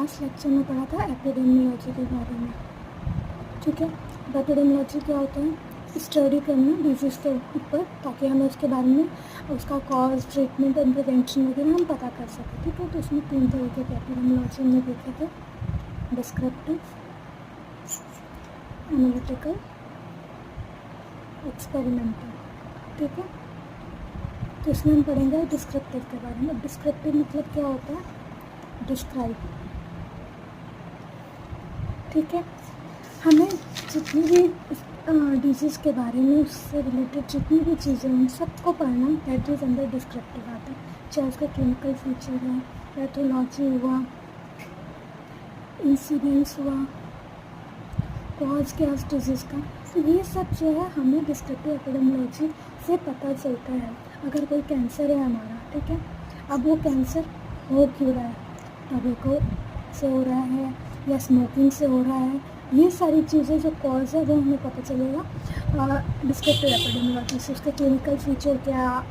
Last lecture में पढ़ा था एपिडेमियोलॉजी के बारे में, ठीक है। एपिडेमियोलॉजी क्या होता है? स्टडी करना डिजीज़ के ऊपर, ताकि हमें उसके बारे में उसका कॉज, ट्रीटमेंट एंड प्रिवेंशन वगैरह हम पता कर सकें, ठीक है। तो उसमें 3 तरीके के एपिडेमियोलॉजी हमने देखे थे, डिस्क्रिप्टिव, एनालिटिकल, एक्सपेरिमेंटल, ठीक है। तो इसमें हम पढ़ेंगे डिस्क्रिप्टिव के बारे में। डिस्क्रिप्टिव मतलब क्या होता है? डिस्क्राइब, ठीक है। हमें जितनी भी डिजीज़ के बारे में, उससे रिलेटेड जितनी भी चीज़ें उन सबको पढ़ना, दैट इज़ अंडर डिस्क्रिप्टिव आता है। चाहे उसका क्लिनिकल फीचर है, पैथोलॉजी हुआ, इंसिडेंस हुआ, कॉज क्या उस डिजीज़ का, तो ये सब जो है हमें डिस्क्रिप्टिव एपिडेमियोलॉजी से पता चलता है। अगर कोई कैंसर है हमारा, ठीक है, अब वो कैंसर हो क्यों रहा है? टोबैको से हो रहा है या स्मोकिंग से हो रहा है, ये सारी चीज़ें जो कॉज है वो हमें पता चलेगा डिस्क्रिप्टिव एपिडेमियोलॉजी से। उसके क्लिनिकल फीचर क्या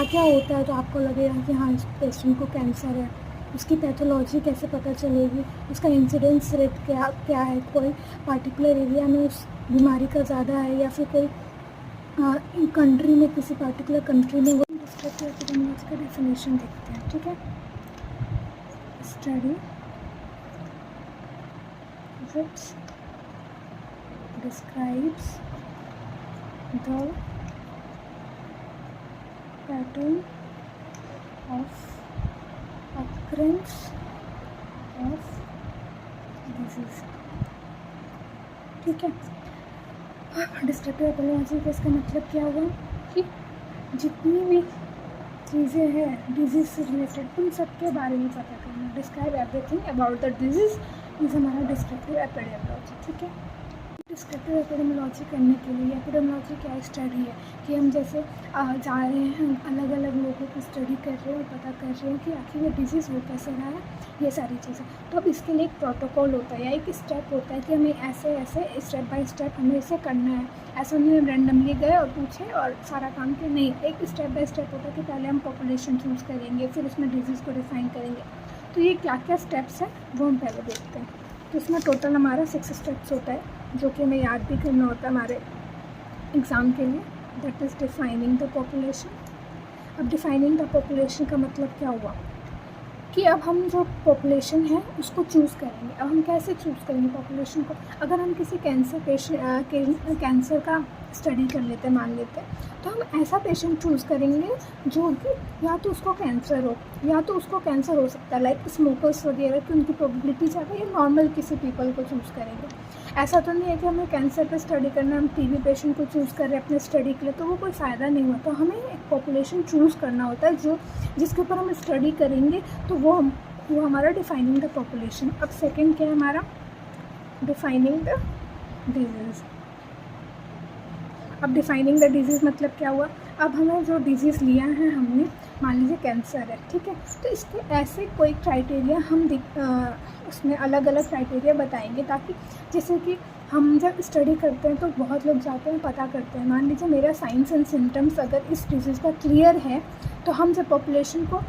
क्या होता है, तो आपको लगेगा कि हाँ, इस पेशेंट को कैंसर है। उसकी पैथोलॉजी कैसे पता चलेगी, उसका इंसिडेंस रेट क्या है, कोई पार्टिकुलर एरिया में उस बीमारी का ज़्यादा है या फिर कोई कंट्री में, किसी पार्टिकुलर कंट्री में। वो डिस्क्रिप्टिव एपिडेमियोलॉजी का डेफिनेशन देखते हैं, ठीक है। Study which describes the pattern of occurrence of disease, ठीक है। डिस्क्रिप्टिव एपिडेमियोलॉजी का इसका मतलब क्या हुआ कि जितनी भी चीज़ें हैं डिजीज़ से रिलेटेड, उन सब के बारे में पता करना। Describe everything about the disease is हमारा डिस्क्रिप्टिव एपिडेमियोलॉजी, ठीक है। डिस्क्रिप्टिव एपिडेमियोलॉजी करने के लिए, एपिडेमियोलॉजी क्या स्टडी है कि हम जैसे जा रहे हैं, अलग अलग लोगों की स्टडी कर रहे हैं और पता कर रहे हैं कि आखिर ये डिजीज़ हो कैसे रहा है, ये सारी चीज़ें। तो अब इसके लिए एक प्रोटोकॉल होता है या एक स्टेप होता है कि हमें ऐसे ऐसे स्टेप बाय स्टेप हमें इसे करना है। ऐसा नहीं हम रैंडमली गए और पूछे और सारा काम किया, नहीं। एक स्टेप बाय स्टेप होता है कि पहले हम पॉपुलेशन चूज़ करेंगे, फिर उसमें डिजीज़ को डिफ़ाइन करेंगे। तो ये क्या क्या स्टेप्स हैं वो हम पहले देखते हैं। तो इसमें टोटल हमारा 6 स्टेप्स होता है, जो कि हमें याद भी करना होता है हमारे एग्ज़ाम के लिए। That is defining the population. अब डिफाइनिंग द पॉपुलेशन का मतलब क्या हुआ कि अब हम जो पॉपुलेशन है उसको चूज़ करेंगे। अब हम कैसे चूज़ करेंगे पॉपुलेशन को? अगर हम किसी कैंसर का स्टडी कर लेते हैं, मान लेते हैं, तो हम ऐसा पेशेंट चूज़ करेंगे जो कि या तो उसको कैंसर हो या तो उसको कैंसर हो सकता है, लाइक स्मोकर्स वगैरह की उनकी प्रोबेबिलिटी ज़्यादा, या नॉर्मल किसी पीपल को चूज़ करेंगे। ऐसा तो नहीं है कि हमें कैंसर पे स्टडी करना है, हम टीबी पेशेंट को चूज़ कर रहे हैं अपने स्टडी के लिए, तो वो कोई फ़ायदा नहीं हुआ। तो हमें एक पॉपुलेशन चूज़ करना होता है जो जिसके ऊपर हम स्टडी करेंगे, तो वो हमारा डिफाइनिंग द पॉपुलेशन। अब सेकंड क्या है हमारा? Defining the disease. अब डिफाइनिंग द डिजीज़ मतलब क्या हुआ? अब हमें जो डिजीज़ लिया है हमने, मान लीजिए कैंसर है, ठीक है, तो इसके ऐसे कोई क्राइटेरिया हम उसमें अलग अलग क्राइटेरिया बताएंगे, ताकि जैसे कि हम जब स्टडी करते हैं तो बहुत लोग जाते हैं पता करते हैं। मान लीजिए मेरा साइंस एंड सिम्टम्स अगर इस डिजीज़ का क्लियर है, तो हम जब पॉपुलेशन को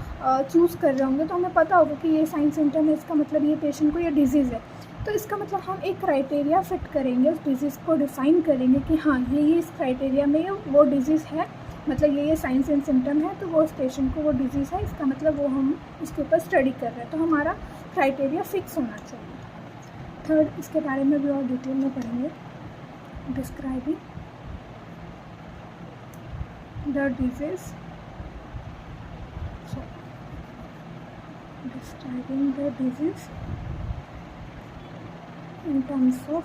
चूज़ कर रहे होंगे तो हमें पता होगा कि ये साइंस सिम्टम है, इसका मतलब ये पेशेंट को ये डिजीज़ है। तो इसका मतलब हम एक क्राइटेरिया फिट करेंगे, उस डिज़ीज़ को डिफ़ाइन करेंगे कि हाँ, ये इस क्राइटेरिया में वो डिज़ीज़ है, मतलब ये साइंस एंड सिम्टम है, तो वो उस पेशेंट को वो डिज़ीज़ है, इसका मतलब वो हम उसके ऊपर स्टडी कर रहे हैं। तो हमारा क्राइटेरिया फिक्स होना चाहिए। थर्ड, इसके बारे में भी और डिटेल में पढ़ेंगे। Describing the disease, describing the disease in terms of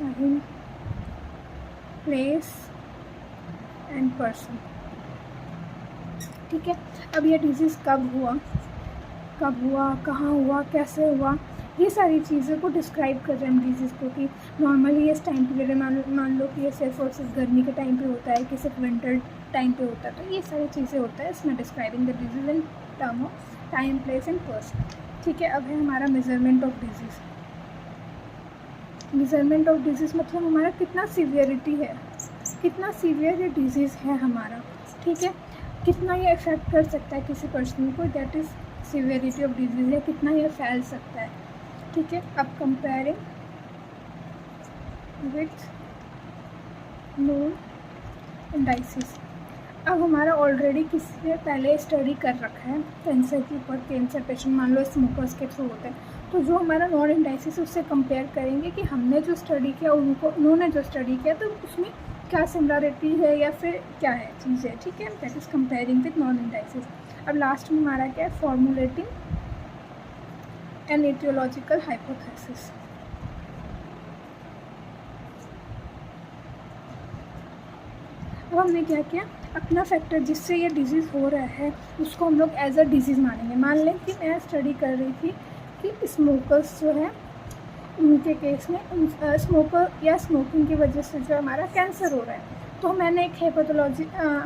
time, place and person, ठीक है। अब ये डिजीज़ कब हुआ, कहाँ हुआ, कैसे हुआ, ये सारी चीज़ों को डिस्क्राइब कर रहे हैं हम डिजीज़ को, कि नॉर्मली इस टाइम पीरियड में मान लो कि ये सिर्फ और सिर्फ गर्मी के टाइम पे होता है, कि सिर्फ विंटर टाइम पे होता है। तो ये सारी चीज़ें होता है इसमें describing the disease in term of time, place and person, ठीक है। अब है हमारा measurement of disease. Measurement of disease मतलब हमारा कितना सीवियरिटी है, कितना सीवियर ये डिजीज़ है हमारा, ठीक है। कितना ये इफ़ेक्ट कर सकता है किसी पर्सन को, that is severity of disease, या कितना ये फैल सकता है। ठीक है, अब कंपेयरिंग विथ नोन इंडाइसिस। अब हमारा ऑलरेडी किसी ने पहले स्टडी कर रखा है कैंसर के ऊपर, कैंसर पेशेंट मान लो स्मोकर्स के थ्रू होते हैं, तो जो हमारा नॉन इंडाइसिस उससे कंपेयर करेंगे कि हमने जो स्टडी किया उनको उन्होंने जो स्टडी किया तो उसमें क्या सिमिलरिटी है या फिर क्या है चीज़ें। ठीक है, that is comparing with non indices. अब लास्ट में हमारा क्या है, फॉर्मुलेटिंग एन एटियोलॉजिकल हाइपोथेसिस। अब हमने क्या किया, अपना फैक्टर जिससे ये डिजीज़ हो रहा है उसको हम लोग एज अ डिजीज़ मानेंगे। मान लें कि मैं स्टडी कर रही थी कि स्मोकर्स जो है उनके केस में स्मोकर या स्मोकिंग की वजह से जो हमारा कैंसर हो रहा है, तो मैंने एक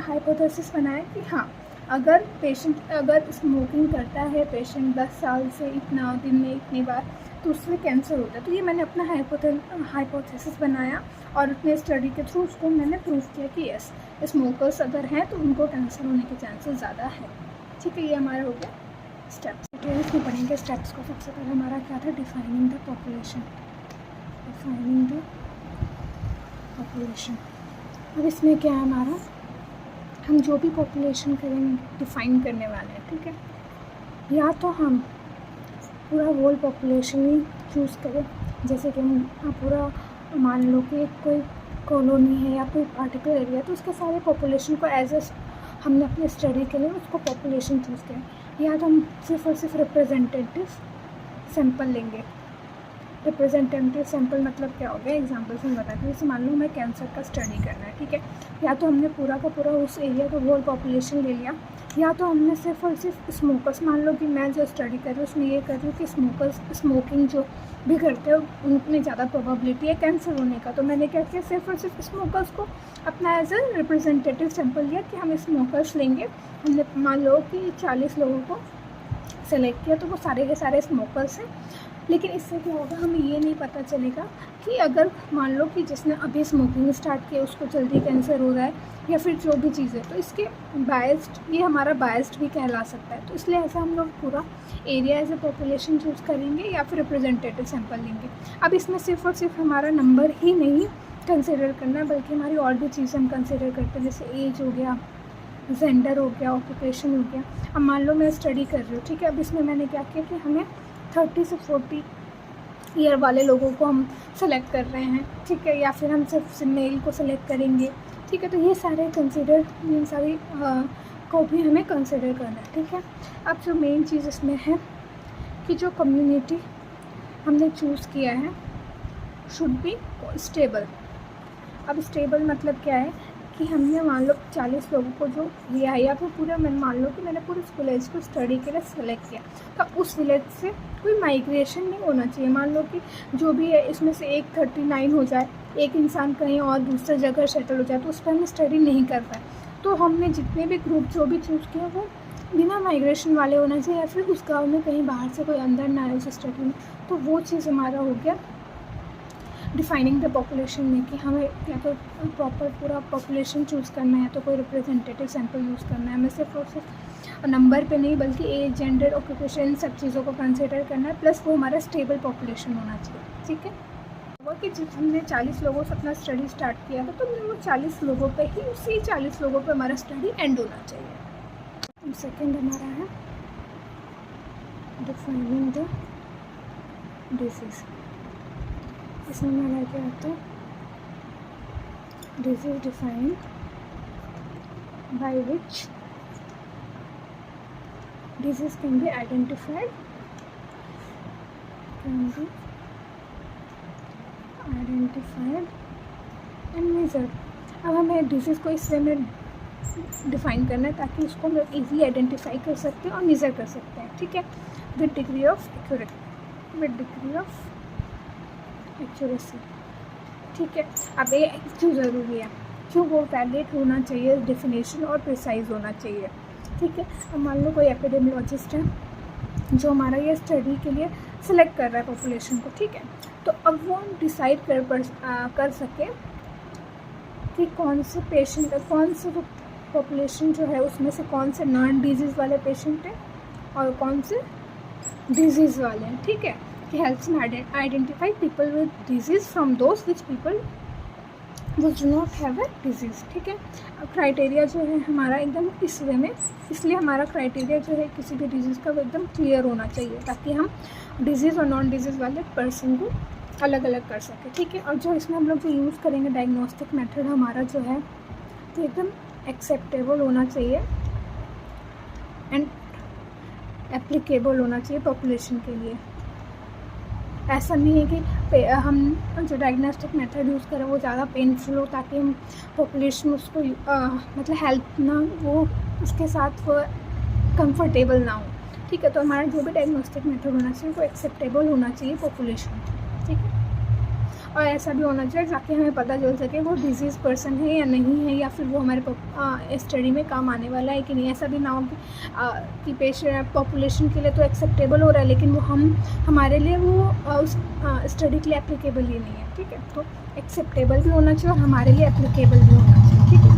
हाइपोथेसिस बनाया कि हाँ, अगर पेशेंट अगर स्मोकिंग करता है पेशेंट 10 साल से इतना दिन में इतनी बार, तो उसमें कैंसर होता है। तो ये मैंने अपना हाइपोथेसिस बनाया और अपने स्टडी के थ्रू उसको मैंने प्रूव किया कि यस, स्मोकर्स अगर हैं तो उनको कैंसर होने के चांसेस ज़्यादा है। ठीक है, ये हमारा हो गया स्टेप्स। डिटेल्स में पढ़ेंगे स्टेप्स को। सबसे पहले हमारा क्या था, डिफाइनिंग द पॉपुलेशन। अब इसमें क्या है हमारा, हम जो भी पॉपुलेशन करेंगे डिफ़ाइन करने वाले हैं। ठीक है, या तो हम पूरा होल पॉपुलेशन ही चूज़ करें, जैसे कि हम पूरा मान लो कि कोई कॉलोनी है या कोई पार्टिकुलर एरिया, तो उसके सारे पॉपुलेशन को एज ए हमने अपने स्टडी के लिए उसको पॉपुलेशन चूज़ करें, या तो हम सिर्फ और सिर्फ रिप्रेजेंटेटिव सैंपल लेंगे। रिप्रेजेंटेटिव सैंपल मतलब क्या हो गया, एग्जाम्पल से बताती हूँ। जैसे मान लो मैं कैंसर का स्टडी करना है, ठीक है, या तो हमने पूरा का पूरा उस एरिया का होल पॉपुलेशन ले लिया, या तो हमने सिर्फ और सिर्फ स्मोकर्स, मान लो कि मैं जो स्टडी कर रही हूँ उसमें ये कर रही हूँ कि स्मोकर्स स्मोकिंग जो भी करते हैं उनमें ज़्यादा प्रोबेबिलिटी है कैंसर होने का, तो मैंने क्या किया, सिर्फ और सिर्फ स्मोकर्स को अपना एज ए रिप्रेजेंटेटिव सैंपल लिया कि हम स्मोकर्स लेंगे। हमने मान लो कि 40 लोगों को सेलेक्ट किया, तो वो सारे के सारे स्मोकर्स हैं। लेकिन इससे क्या होगा, हमें ये नहीं पता चलेगा कि अगर मान लो कि जिसने अभी स्मोकिंग स्टार्ट किया उसको जल्दी कैंसर हो रहा है या फिर जो भी चीज़ है, तो इसके बायस्ड, ये हमारा बायस्ड भी कहला सकता है। तो इसलिए ऐसा हम लोग पूरा area as a population choose करेंगे या फिर रिप्रेजेंटेटिव सैंपल लेंगे। अब इसमें सिर्फ और सिर्फ हमारा नंबर ही नहीं कंसिडर करना है, बल्कि हमारी और भी चीज़ें हम कंसिडर करते हैं, जैसे एज हो गया, जेंडर हो गया, ऑक्यूपेशन हो गया। अब मान लो मैं स्टडी कर रही हूँ, ठीक है, अब इसमें मैंने क्या किया कि हमें 30 से 40 ईयर वाले लोगों को हम सेलेक्ट कर रहे हैं, ठीक है, या फिर हम सिर्फ मेल को सेलेक्ट करेंगे, ठीक है। तो ये सारे कंसिडर, इन सारी को भी हमें कंसिडर करना है, ठीक है। अब जो मेन चीज़ इसमें है कि जो कम्युनिटी हमने चूज़ किया है शुड बी स्टेबल। अब स्टेबल मतलब क्या है कि हमने मान लो 40 लोगों को जो लिया है, या फिर पूरा मैं मान लो कि मैंने पूरे विलेज को स्टडी के लिए सेलेक्ट किया, तो उस विलेज से कोई माइग्रेशन नहीं होना चाहिए। मान लो कि जो भी है इसमें से एक 39 हो जाए, एक इंसान कहीं और दूसरी जगह सेटल हो जाए, तो उस पर हमें स्टडी नहीं कर पाए। तो हमने जितने भी ग्रुप जो भी चूज़ किया वो बिना माइग्रेशन वाले होना चाहिए, या फिर उस गाँव में कहीं बाहर से कोई अंदर ना आए उस स्टडी में। तो वो चीज़ हमारा हो गया डिफाइनिंग द पॉपुलेशन में, कि हमें या तो प्रॉपर पूरा पॉपुलेशन चूज़ करना है, तो कोई रिप्रेजेंटेटिव सैंपल यूज़ करना है, हमें सिर्फ और सिर्फ नंबर पे नहीं बल्कि एज, जेंडर, ऑक्यूपेशन, सब चीज़ों को कंसिडर करना है, प्लस वो हमारा स्टेबल पॉपुलेशन होना चाहिए, ठीक है। वो कि जब हमने 40 लोगों से अपना स्टडी स्टार्ट किया था, तो वो 40 लोगों पे ही, उसी 40 लोगों पे हमारा स्टडी एंड होना चाहिए। सेकेंड हमारा है डिफाइनिंग द डिजीज़। इसमें हमारा क्या होता है, disease defined by which disease can be identified and measured. अब हमें डिजीज़ को इस वे में डिफाइन करना है ताकि उसको हम लोग ईजिली आइडेंटिफाई कर सकते हैं और मेज़र कर सकते हैं, ठीक है, विद डिग्री ऑफ एक्यूरेसी, ठीक है। अब ये क्यों ज़रूरी है, क्यों वो वैलिड होना चाहिए, डेफिनेशन और प्रिसाइज होना चाहिए, ठीक है। अब मान लो कोई एपिडेमियोलॉजिस्ट है जो हमारा ये स्टडी के लिए सिलेक्ट कर रहा है पॉपुलेशन को, ठीक है, तो अब वो डिसाइड कर सके कि कौन से पेशेंट, कौन से पॉपुलेशन जो है उसमें से कौन से नॉन डिजीज़ वाले पेशेंट हैं और कौन से डिजीज़ वाले हैं, ठीक है, कि helps in identify people with disease from those which people which do not have a disease, ठीक है। अब क्राइटेरिया जो है हमारा एकदम इस वे में, इसलिए हमारा क्राइटेरिया जो है किसी भी डिजीज़ का वो एकदम क्लियर होना चाहिए ताकि हम डिजीज़ और नॉन डिजीज़ वाले पर्सन को अलग अलग कर सकें, ठीक है। और जो इसमें हम लोग जो यूज़ करेंगे डायग्नोस्टिक मेथड हमारा जो है तो एकदम एक्सेप्टेबल होना चाहिए एंड एप्लीकेबल होना चाहिए पॉपुलेशन के लिए। ऐसा नहीं है कि हम जो डायग्नोस्टिक मेथड यूज़ करें वो ज़्यादा पेनफुल हो ताकि हम पॉपुलेशन उसको मतलब हेल्प ना वो उसके साथ वो कंफर्टेबल ना हो, ठीक है। तो हमारा जो भी डायग्नोस्टिक मेथड होना चाहिए वो एक्सेप्टेबल होना चाहिए पॉपुलेशन, ठीक है। और ऐसा भी होना चाहिए ताकि हमें पता चल सके वो डिजीज़ पर्सन है या नहीं है, या फिर वो हमारे स्टडी में काम आने वाला है कि नहीं। ऐसा भी ना हो कि पेशेंट पॉपुलेशन के लिए तो एक्सेप्टेबल हो रहा है लेकिन वो हमारे लिए वो उस स्टडी के लिए एप्लीकेबल ही नहीं है, ठीक है। तो एक्सेप्टेबल भी होना चाहिए और हमारे लिए एप्लीकेबल भी होना चाहिए, ठीक है।